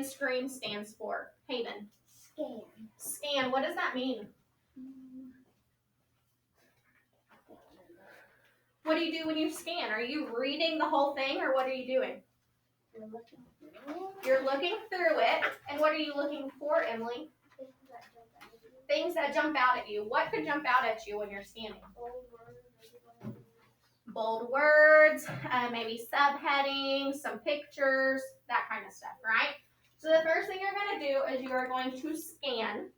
and scream stands for? Hayden. Scan. Scan. What does that mean? What do you do when you scan? Are you reading the whole thing, or what are you doing? You're looking through it. You're looking through it. And what are you looking for, Emily? Things that jump out at you. What could jump out at you when you're scanning? Bold words, maybe subheadings, some pictures, that kind of stuff, right? So the first thing you're going to do is you are going to scan.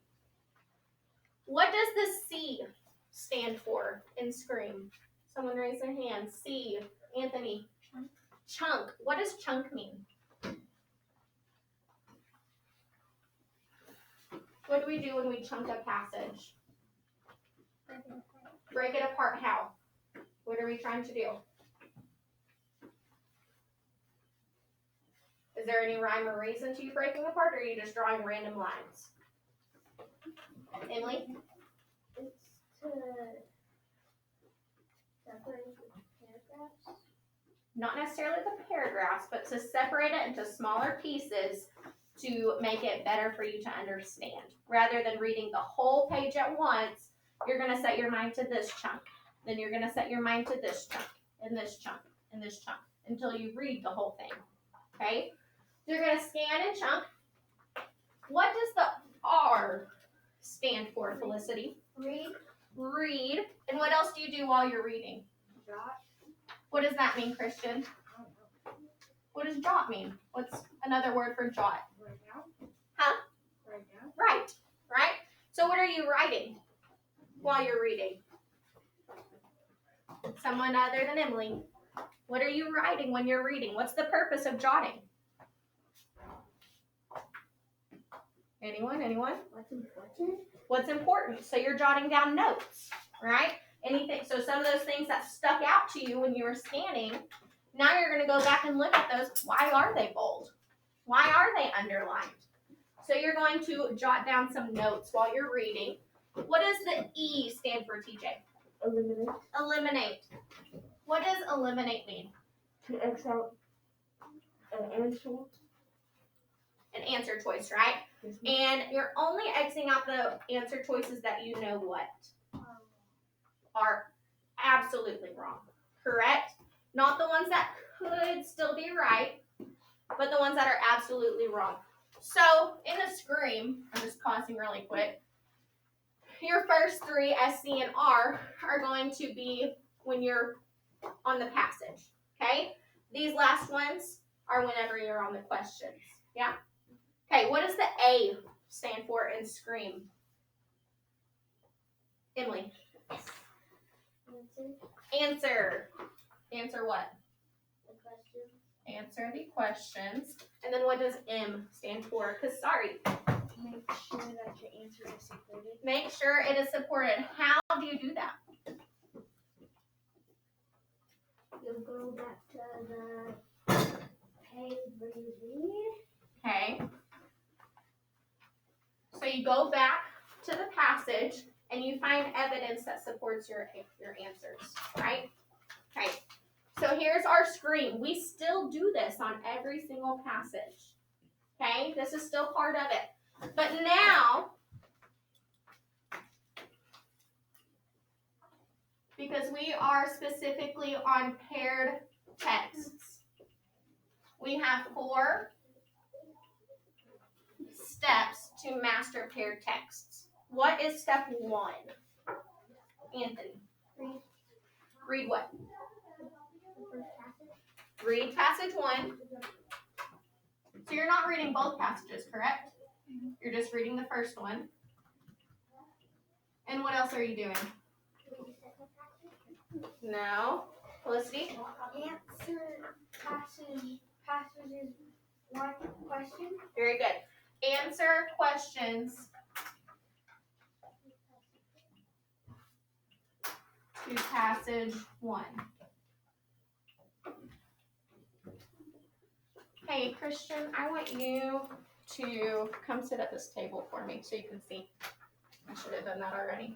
What does the C stand for in Scream? Someone raise their hand. C. Anthony. Chunk. What does chunk mean? What do we do when we chunk a passage? Break it apart. How? What are we trying to do? Is there any rhyme or reason to you breaking apart, or are you just drawing random lines? Emily? It's to separate the paragraphs. Not necessarily the paragraphs, but to separate it into smaller pieces to make it better for you to understand. Rather than reading the whole page at once, you're going to set your mind to this chunk. Then you're going to set your mind to this chunk, and this chunk, and this chunk, until you read the whole thing. Okay? So you're going to scan and chunk. What does the R stand for, Felicity? Read. Read. And what else do you do while you're reading? Jot. What does that mean, Christian? I don't know. What does jot mean? What's another word for jot? Write down. Huh? Write down. Right. Right? So what are you writing while you're reading? Someone other than Emily. What are you writing when you're reading? What's the purpose of jotting? Anyone? What's important? What's important? So you're jotting down notes, right? Anything. So some of those things that stuck out to you when you were scanning, now you're going to go back and look at those. Why are they bold? Why are they underlined? So you're going to jot down some notes while you're reading. What does the E stand for, TJ? Eliminate. Eliminate. What does eliminate mean? To X out an answer. An answer choice, right? And you're only Xing out the answer choices that you know what are absolutely wrong. Correct? Not the ones that could still be right, but the ones that are absolutely wrong. So in the Scream, I'm just pausing really quick. Your first three, S, C, and R, are going to be when you're on the passage. Okay? These last ones are whenever you're on the questions. Yeah? Okay, what does the A stand for in Scream? Emily. Answer. Answer what? The question. Answer the questions. And then what does M stand for? Because, sorry. Make sure that your answer is supported. Make sure it is supported. How do you do that? You'll go back to the page where you read. Okay. So you go back to the passage and you find evidence that supports your answers, right? Okay. So here's our Scream. We still do this on every single passage. Okay? This is still part of it. But now, because we are specifically on paired texts, we have 4 steps to master paired texts. What is step 1? Anthony. Read. Read what? The first passage. Read passage 1. So you're not reading both passages, correct? You're just reading the first one. And what else are you doing? Read the second passage. No. Felicity? Answer passages 1 question. Very good. Answer questions to passage 1. Hey, Christian, I want you to come sit at this table for me so you can see. I should have done that already.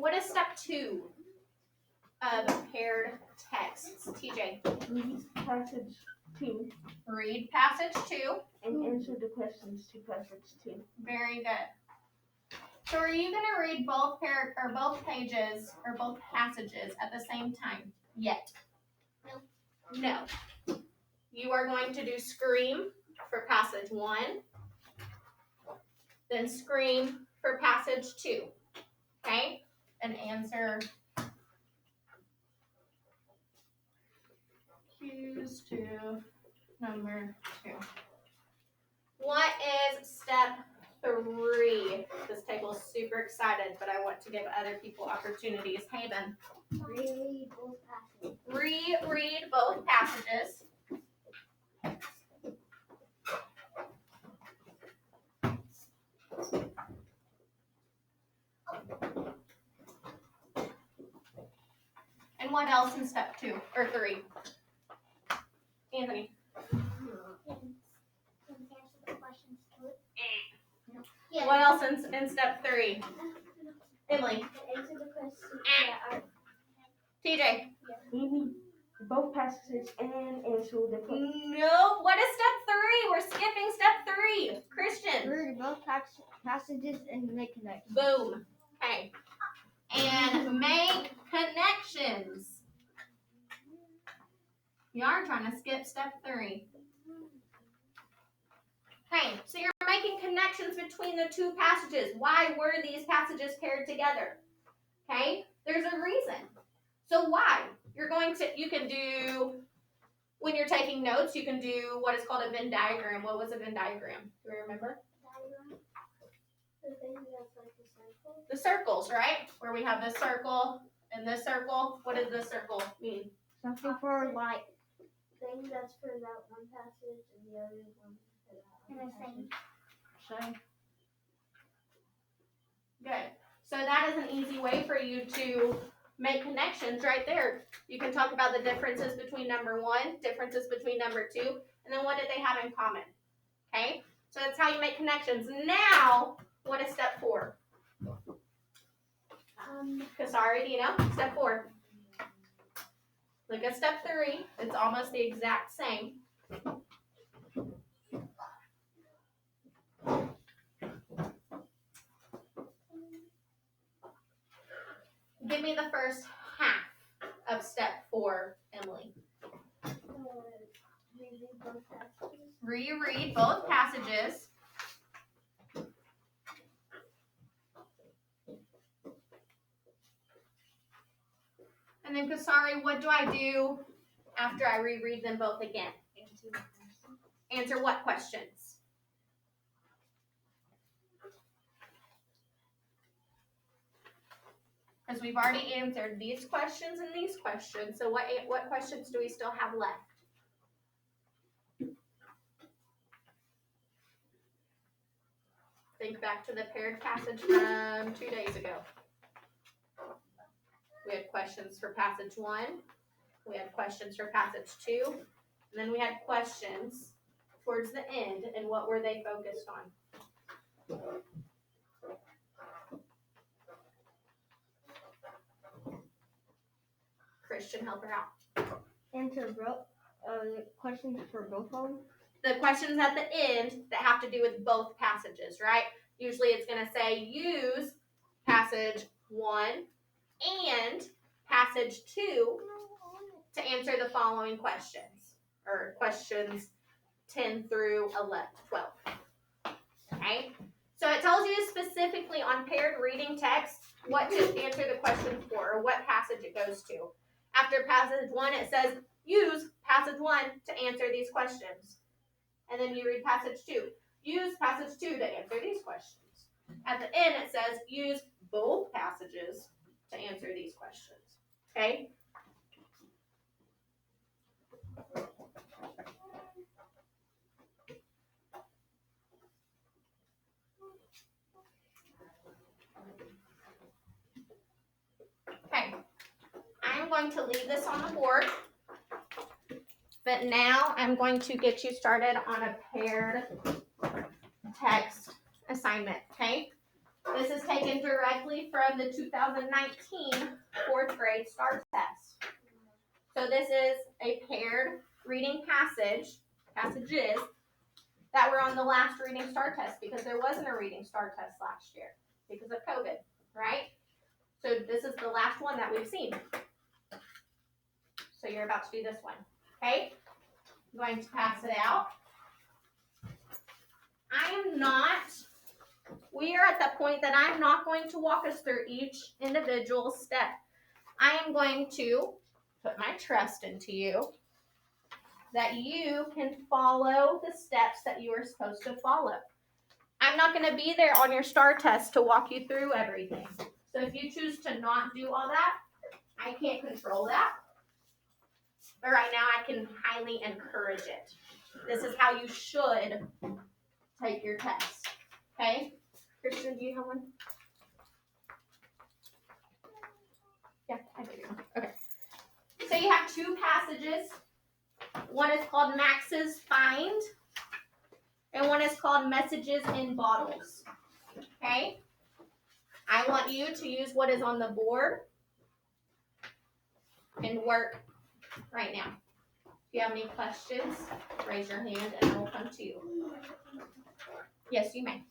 What is step 2 of paired texts? TJ. Read passage 2. Read passage 2. And answer the questions to passage 2. Very good. So are you going to read both pages or both passages at the same time yet? No. You are going to do scream for passage 1, then scream for passage 2. Okay? And answer cues to number 2. What is step 3? This table is super excited, but I want to give other people opportunities. Haven. Reread both passages. Reread both passages. And what else in step 2 or 3? Anthony. Answer the questions to it. Yeah. What else in step 3? Emily. Answer the questions that are. TJ. Read both passages and answer the questions. No. What is step 3? We're skipping step 3. Christian. Read both passages and make connections. Boom. Okay. And make connections. You are trying to skip step 3. Okay, so you're making connections between the 2 passages. Why were these passages paired together? Okay, there's a reason. So why? You can do, when you're taking notes, you can do what is called a Venn diagram. What was a Venn diagram? Do you remember? Diagram. The thing that's like a circle. The circles, right? Where we have this circle and this circle. What does this circle mean? Something for like thing that's for that one passage and the other one for that other passage. Same. Good. So that is an easy way for you to make connections right there. You can talk about the differences between number 1, differences between number 2, and then what did they have in common? Okay? So that's how you make connections. Now, what is step 4? Kasari, do you know? Step 4. Look at step 3. It's almost the exact same. Give me the first half of step 4, Emily. Reread both passages. Reread both passages. And then Kasari, what do I do after I reread them both again? Answer what questions? Because we've already answered these questions and these questions. So what questions do we still have left? Think back to the paired passage from 2 days ago. We had questions for passage 1. We had questions for passage 2. And then we had questions towards the end. And what were they focused on? Christian, help her out. Answer questions for both of them. The questions at the end that have to do with both passages, right? Usually it's going to say use passage 1 and passage 2 to answer the following questions, or questions 10 through 12. Okay? So it tells you specifically on paired reading text what to answer the question for, or what passage it goes to. After passage 1, it says use passage 1 to answer these questions. And then you read passage 2. Use passage 2 to answer these questions. At the end, it says use both passages to answer these questions. Okay? Okay. I'm going to leave this on the board. But now I'm going to get you started on a paired text assignment, okay? This is taken directly from the 2019 fourth grade STAR test. So this is a paired reading passages that were on the last reading STAR test because there wasn't a reading STAR test last year because of COVID, right? So this is the last one that we've seen. So you're about to do this one, okay? I'm going to pass it out. We are at the point that I'm not going to walk us through each individual step. I am going to put my trust into you that you can follow the steps that you are supposed to follow. I'm not going to be there on your STAR test to walk you through everything. So if you choose to not do all that, I can't control that. But right now I can highly encourage it. This is how you should take your test. Okay? Christian, do you have one? Yeah, I do. Okay. So you have two passages. One is called Max's Find, and one is called Messages in Bottles. Okay? I want you to use what is on the board and work right now. If you have any questions, raise your hand and I will come to you. Yes, you may.